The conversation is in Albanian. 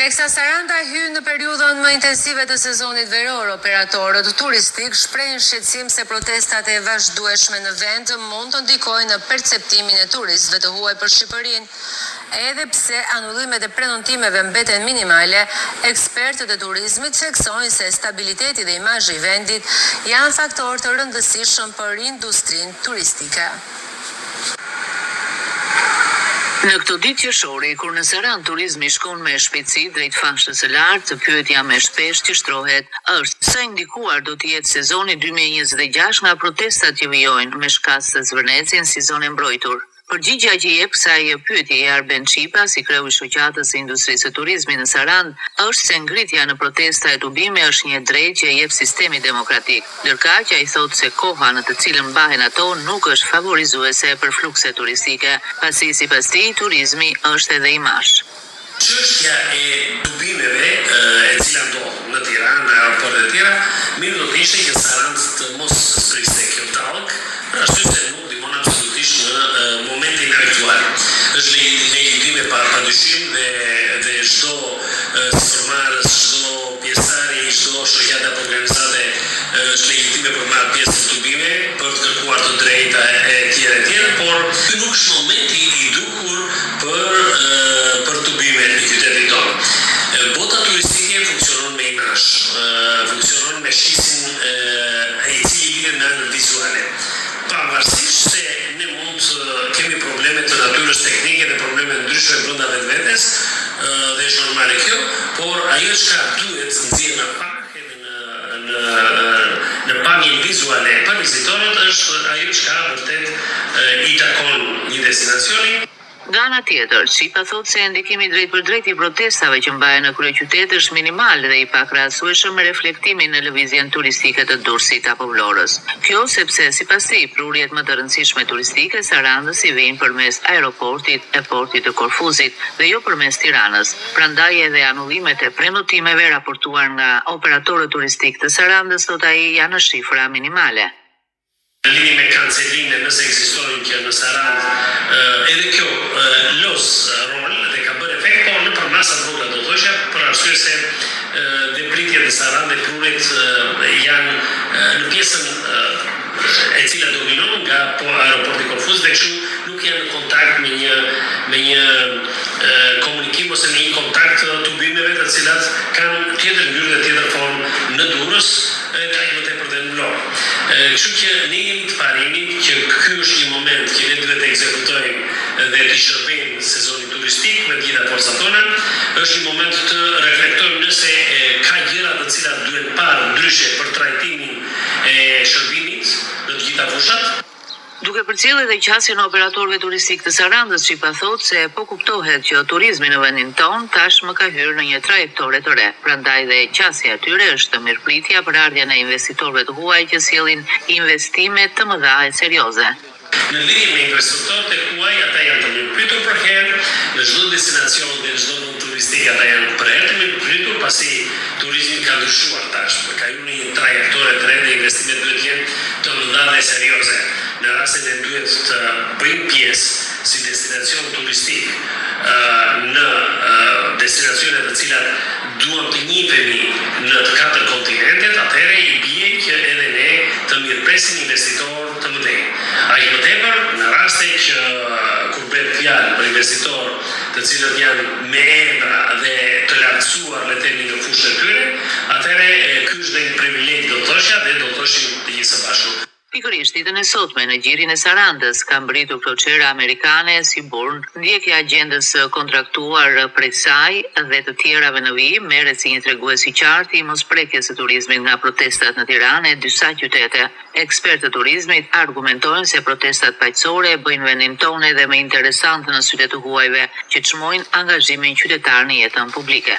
Teksa Saranda hyn në periudhën më intensive të sezonit veror, operatorët turistik shprehin shqetësim se protestat e vazhdueshme në vend mund të ndikojnë në perceptimin e turistëve të huaj për Shqipërinë. Edhe pse anullimet e prenotimeve mbeten minimale, ekspertët e turizmit theksojnë se stabiliteti dhe imazhi i vendit janë faktorë të rëndësishëm për industrinë turistike. Në këto ditë qershore, kur në Sarandë turizmi shkon me shpejtësi drejt fashës së lartë, pyetja më shpesh që shtrohet është sa i ndikuar do të jetë sezoni 2026 nga protestat që vijojnë me shkas të zvërnecin si zonë mbrojtur. Përgjigjja që jep kësaj pyetje e Arben Çipa, si kreu i shoqatës së industrisë së turizmit në Sarandë, është se ngritja në protesta e tubime është një drejtë që jep sistemi demokratik. Ndërkaq ai thotë se koha në të cilën mbahen ato nuk është favorizuese për flukse turistike, pasi sipas tij turizmi është edhe imazh. Çështja e tubimeve e cila ndodh në Tiranë, në aeroportet e tjera, mirë do të ishte që Sarandë të mos spriste kjo tallk, për arsye se nuk ndihmon absolutisht në momentin aktual. Është legjitime padyshim dhe çdo sipërmarrës, çdo pjesëtari, çdo shoqata apo organizate është legjitime për marrë pjesë në tubime, për të kërkuar të drejta e tjera, por ky nuk është momenti i duhur për tubimet në qytetin tonë. Bota turistike funksionon me imazh, funksionon me shqisin e cili lidhet në anën vizuale. Pavarësisht se ne mund të kemi probleme të natyrës teknike dhe probleme ndryshme brenda vetvetes, dhe është normale kjo, por ajo që duhet nxjerrë në pak edhe në pamjen vizuale për vizitorët është ajo që vërtet i takon një destinacioni. Nga ana tjetër, Çipa thotë se ndikimi drejt për drejt i protestave që mbahen në kryeqytet është minimal dhe i pakrahasueshëm me reflektimin në lëvizjen turistike të Durrësit apo Vlorës. Kjo sepse sipas tij prurjet më të rëndësishme turistike Sarandës i vijnë përmes aeroportit e portit të Korfuzit dhe jo përmes Tiranës. Prandaj edhe anullimet e prenotimeve raportuar nga operatorët turistik të Sarandës thotë ai janë në shifra minimale. Në lidhje me kanceline, nëse ekzistojnë që në Sarandë, edhe kjo los rol dhe ka bërë efekt, por në për masat vogla do thosha, për arsye se depritjet e Sarandë dhe prurjet janë në pjesën e cila dominon nga aeroporti Korfuz dhe kështu nuk janë në kontakt me një komunikim ose me një kontakt tubimeve të cilat kanë tjetër ngjyrë dhe tjetër formë në Durrës dhe aq më tepër në Vlorë. Kështu që ne jemi të parimit që ky është një moment që ne duhet të ekzekutojmë dhe të shërbejmë sezonin turistik me gjitha forcat tona. Është një moment të reflektojmë nëse ka gjëra të cilat duhet parë ndryshe për trajtimin e shërbimit në të gjitha fushat. Duke përcjellë edhe qasjen e operatorëve turistik të Sarandës, Çipa thotë se po kuptohet që turizmi në vendin tonë tashmë ka hyrë në një trajektore të re. Prandaj dhe qasja e tyre është mirëpritja për ardhjen e investitorëve të huaj që sjellin investime të mëdha e serioze. Në lidhje me investitorët e huaj, ata janë të mirëpritur për herë, në çdo destinacion dhe çdo vend turistik ata janë për herë të mirëpritur, pasi turizmi ka ndryshuar tashmë, ka hyrë në një trajektore të re dhe investimet duhet të jenë të mëdha dhe serioze. Në rastin e duhet të bëjmë pjesë si destinacion turistik në destinacione të cilat duam të njihemi në të katër kontinentet, atëherë i bie që edhe ne të mirëpresim investitorë të mëdhenj. Aq më tepër në raste që kur bëhet fjalë për investitorë të cilët janë me erdra dhe të lartësuar le të themi në fushën e tyre, atëherë ky është një privilegj do thosha dhe do thoshim të gjithë së bashku. Pikërisht ditën e sotme në gjirin e Sarandës ka mbritur kroçera amerikane si Burn, ndjekja e agjendës kontraktuar prej saj dhe të tjerave në vijim merret si një tregues i qartë i mosprekjes së turizmit nga protestat në Tiranë e disa qytete. Ekspertë të turizmit argumentojnë se protestat paqësore bëjnë vendin tonë edhe më interesant në sytë të huajve që çmojnë angazhimin qytetar në jetën publike.